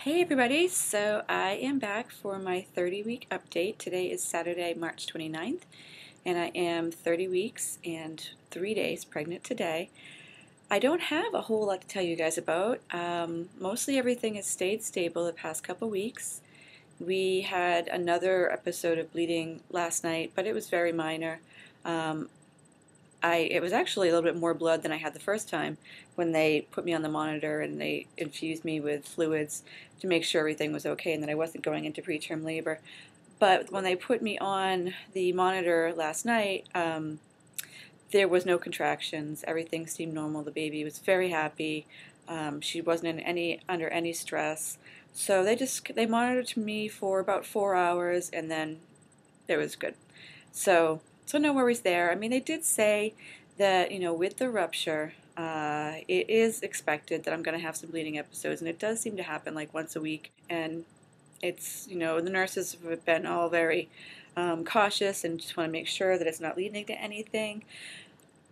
Hey everybody, so I am back for my 30-week update. Today is Saturday, March 29th, and I am 30 weeks and 3 days pregnant today. I don't have a whole lot to tell you guys about. Mostly everything has stayed stable the past couple weeks. We had another episode of bleeding last night, but it was very minor. It was actually a little bit more blood than I had the first time when they put me on the monitor and they infused me with fluids to make sure everything was okay and that I wasn't going into preterm labor. But when they put me on the monitor last night, there was no contractions. Everything seemed normal. The baby was very happy. She wasn't under any stress. So they monitored me for about 4 hours and then it was good. So no worries there. I mean, they did say that, with the rupture, it is expected that I'm going to have some bleeding episodes, and it does seem to happen like once a week. And it's, the nurses have been all very cautious and just want to make sure that it's not leading to anything.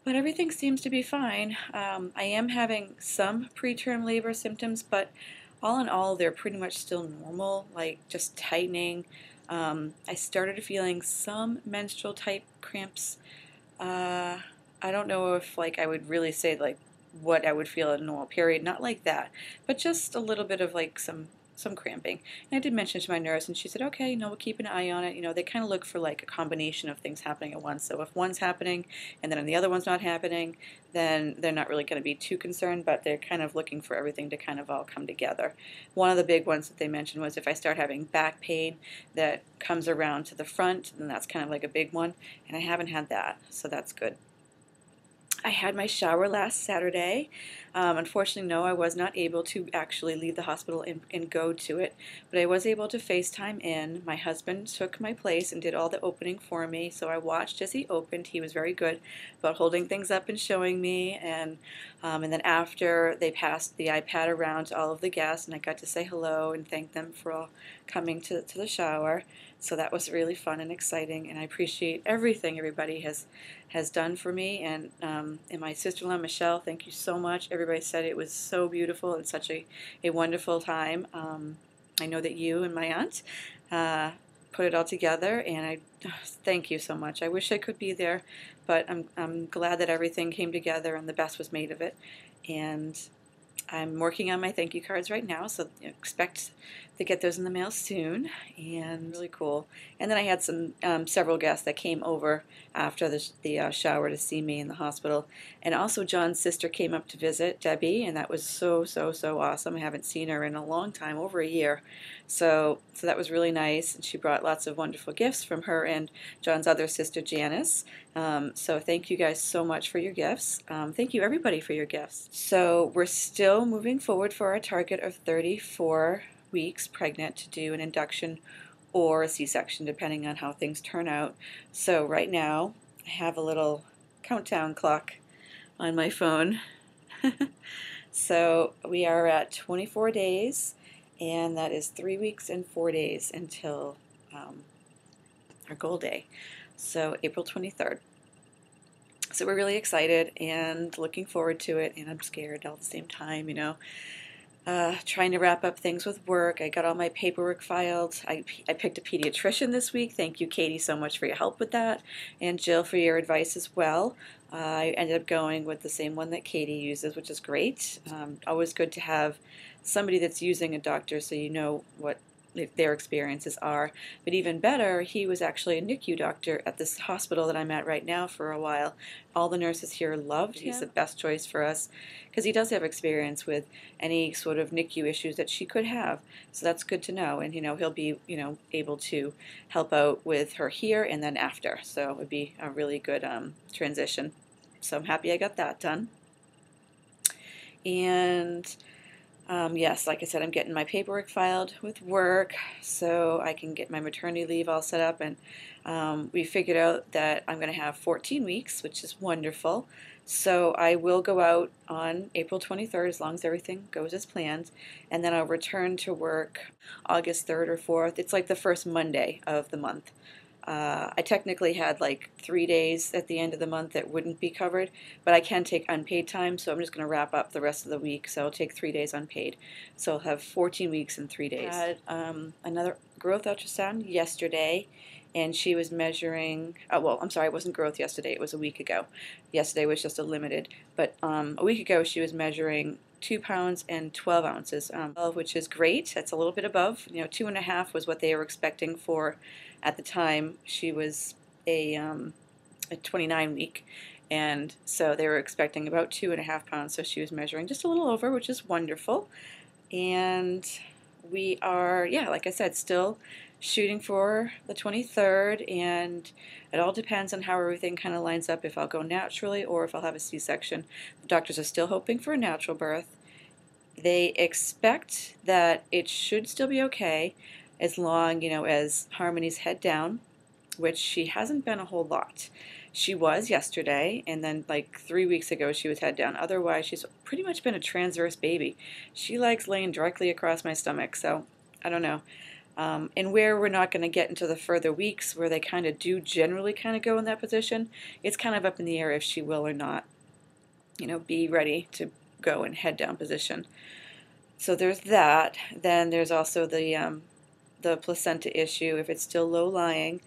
But everything seems to be fine. I am having some preterm labor symptoms, but all in all, they're pretty much still normal, like just tightening. I started feeling some menstrual type cramps. I don't know if I would really say what I would feel in a normal period, not like that, but just a little bit of some cramping. And I did mention it to my nurse, and she said, okay, we'll keep an eye on it. They kind of look for a combination of things happening at once. So if one's happening and then the other one's not happening, then they're not really going to be too concerned, but they're kind of looking for everything to kind of all come together. One of the big ones that they mentioned was if I start having back pain that comes around to the front, then that's kind of like a big one, and I haven't had that, so that's good. I had my shower last Saturday. Unfortunately, no, I was not able to actually leave the hospital and go to it, but I was able to FaceTime in. My husband took my place and did all the opening for me, so I watched as he opened. He was very good about holding things up and showing me, and then after they passed the iPad around to all of the guests, and I got to say hello and thank them for all coming to the shower. So that was really fun and exciting, and I appreciate everything everybody has done for me. And my sister-in-law, Michelle, thank you so much. Everybody said it was so beautiful and such a wonderful time. I know that you and my aunt put it all together, and I thank you so much. I wish I could be there, but I'm glad that everything came together and the best was made of it. And I'm working on my thank you cards right now, so expect to get those in the mail soon, and really cool. And then I had several guests that came over after the shower to see me in the hospital, and also John's sister came up to visit, Debbie, and that was so awesome. I haven't seen her in a long time, over a year, so that was really nice, and she brought lots of wonderful gifts from her and John's other sister, Janice. So thank you guys so much for your gifts. Thank you everybody for your gifts. So we're still moving forward for our target of 34 weeks pregnant to do an induction or a C-section depending on how things turn out. So right now I have a little countdown clock on my phone. So we are at 24 days, and that is 3 weeks and 4 days until our goal day, so April 23rd. So we're really excited and looking forward to it, and I'm scared all at the same time, trying to wrap up things with work. I got all my paperwork filed. I picked a pediatrician this week. Thank you, Katie, so much for your help with that, and Jill for your advice as well. I ended up going with the same one that Katie uses, which is great. Always good to have somebody that's using a doctor so you know what their experiences are. But even better, he was actually a NICU doctor at this hospital that I'm at right now for a while. All the nurses here loved him. He's the best choice for us because he does have experience with any sort of NICU issues that she could have. So that's good to know. And he'll be able to help out with her here and then after. So it would be a really good transition. So I'm happy I got that done. And yes, like I said, I'm getting my paperwork filed with work so I can get my maternity leave all set up, and we figured out that I'm going to have 14 weeks, which is wonderful. So I will go out on April 23rd as long as everything goes as planned, and then I'll return to work August 3rd or 4th. It's like the first Monday of the month. I technically had like 3 days at the end of the month that wouldn't be covered, but I can take unpaid time, so I'm just going to wrap up the rest of the week. So I'll take 3 days unpaid. So I'll have 14 weeks and 3 days. I had another growth ultrasound yesterday, and she was measuring, well, I'm sorry, it wasn't growth yesterday, it was a week ago. Yesterday was just a limited, but a week ago she was measuring 2 pounds and 12 ounces, which is great. That's a little bit above. 2.5 was what they were expecting for at the time. She was a 29 week, and so they were expecting about 2.5 pounds, so she was measuring just a little over, which is wonderful. And we are, yeah, like I said, still shooting for the 23rd, and it all depends on how everything kind of lines up, if I'll go naturally or if I'll have a C-section. The doctors are still hoping for a natural birth. They expect that it should still be okay as long, as Harmony's head down, which she hasn't been a whole lot. She was yesterday, and then like 3 weeks ago she was head down. Otherwise, she's pretty much been a transverse baby. She likes laying directly across my stomach, so I don't know. And where we're not going to get into the further weeks where they kind of do generally kind of go in that position, it's kind of up in the air if she will or not, be ready to go in head down position. So there's that. Then there's also the placenta issue. If it's still low lying,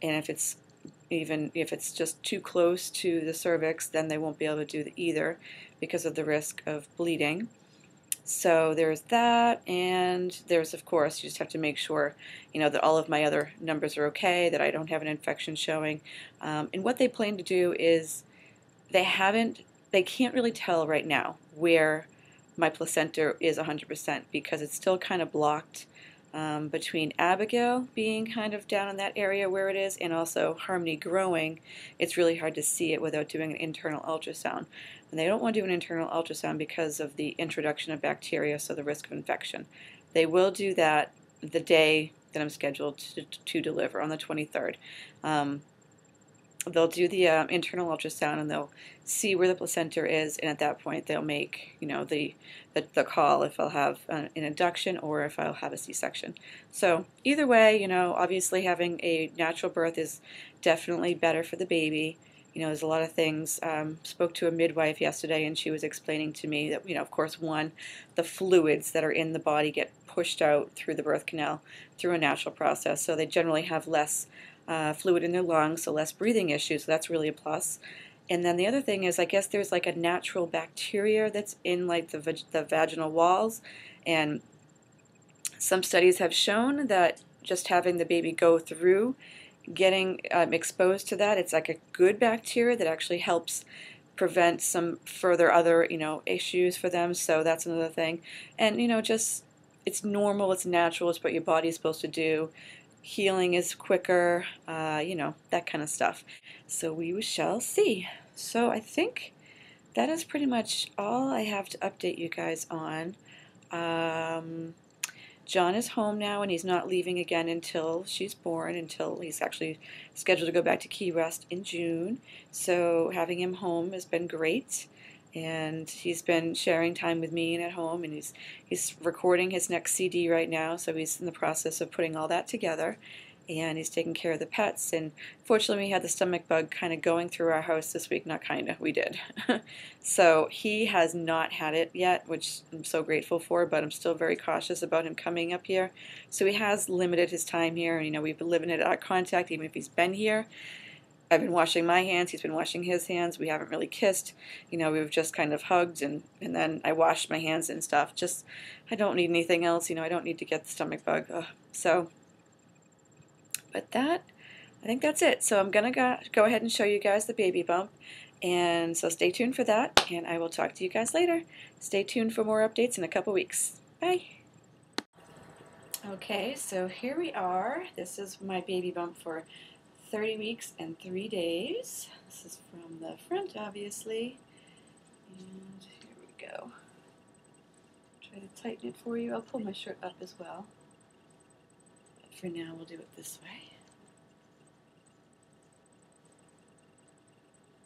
and if it's just too close to the cervix, then they won't be able to do either because of the risk of bleeding. So there's that, and there's, of course, you just have to make sure, that all of my other numbers are okay, that I don't have an infection showing. And what they plan to do is they can't really tell right now where my placenta is 100% because it's still kind of blocked between Abigail being kind of down in that area where it is, and also Harmony growing. It's really hard to see it without doing an internal ultrasound. And they don't want to do an internal ultrasound because of the introduction of bacteria, so the risk of infection. They will do that the day that I'm scheduled to deliver, on the 23rd. They'll do the internal ultrasound, and they'll see where the placenta is, and at that point they'll make the call if I'll have an induction or if I'll have a C-section. So either way, obviously having a natural birth is definitely better for the baby. There's a lot of things. Spoke to a midwife yesterday, and she was explaining to me that, of course, the fluids that are in the body get pushed out through the birth canal through a natural process, so they generally have less fluid in their lungs, so less breathing issues, so that's really a plus. And then the other thing is, I guess there's like a natural bacteria that's in like the vaginal walls, and some studies have shown that just having the baby go through getting exposed to that, it's like a good bacteria that actually helps prevent some further other issues for them. So that's another thing. And just, it's normal, it's natural, it's what your body is supposed to do. Healing is quicker, that kind of stuff. So we shall see. So I think that is pretty much all I have to update you guys on. John is home now, and he's not leaving again until she's born, until he's actually scheduled to go back to Key West in June. So having him home has been great, and he's been sharing time with me and at home, and he's recording his next CD right now, so he's in the process of putting all that together. And he's taking care of the pets, and fortunately we had the stomach bug kind of going through our house this week. Not kind of, we did. So he has not had it yet, which I'm so grateful for, but I'm still very cautious about him coming up here. So he has limited his time here, and we've been living at eye contact even if he's been here. I've been washing my hands, he's been washing his hands, we haven't really kissed, we've just kind of hugged, and then I washed my hands and stuff. Just, I don't need anything else, I don't need to get the stomach bug. But I think that's it. So I'm going to go ahead and show you guys the baby bump. And so stay tuned for that, and I will talk to you guys later. Stay tuned for more updates in a couple weeks. Bye. Okay, so here we are. This is my baby bump for 30 weeks and 3 days. This is from the front, obviously. And here we go. Try to tighten it for you. I'll pull my shirt up as well. For now, we'll do it this way.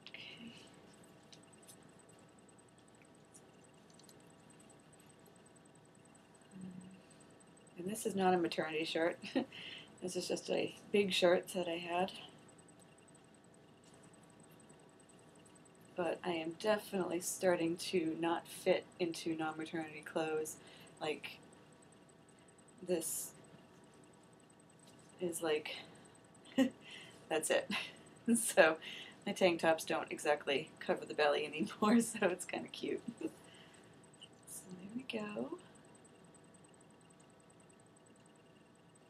Okay. And this is not a maternity shirt. This is just a big shirt that I had. But I am definitely starting to not fit into non-maternity clothes. Like, this is like, that's it. So my tank tops don't exactly cover the belly anymore, so it's kind of cute. So there we go.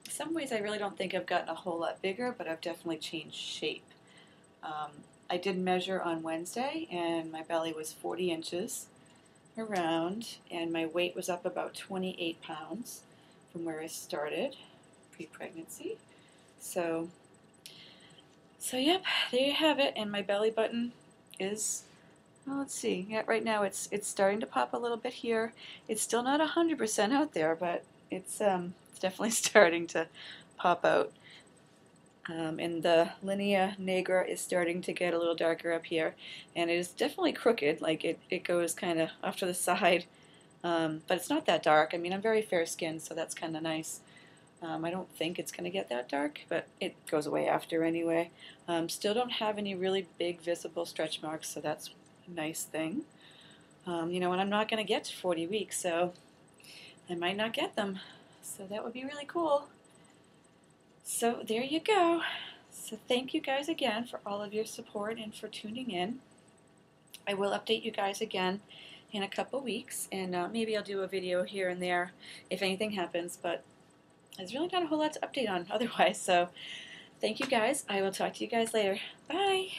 In some ways I really don't think I've gotten a whole lot bigger, but I've definitely changed shape. I did measure on Wednesday, and my belly was 40 inches around, and my weight was up about 28 pounds from where I started pre-pregnancy. So yep, there you have it. And my belly button is, well, let's see. Yeah, right now it's starting to pop a little bit here. It's still not 100% out there, but it's definitely starting to pop out. And the linea nigra is starting to get a little darker up here, and it is definitely crooked. Like it goes kind of off to the side, but it's not that dark. I mean, I'm very fair skinned, so that's kind of nice. I don't think it's going to get that dark, but it goes away after anyway. Still don't have any really big visible stretch marks, so that's a nice thing. You know, and I'm not going to get to 40 weeks, so I might not get them. So that would be really cool. So there you go. So thank you guys again for all of your support and for tuning in. I will update you guys again in a couple weeks, and maybe I'll do a video here and there if anything happens, but there's really not a whole lot to update on otherwise. So thank you guys. I will talk to you guys later. Bye.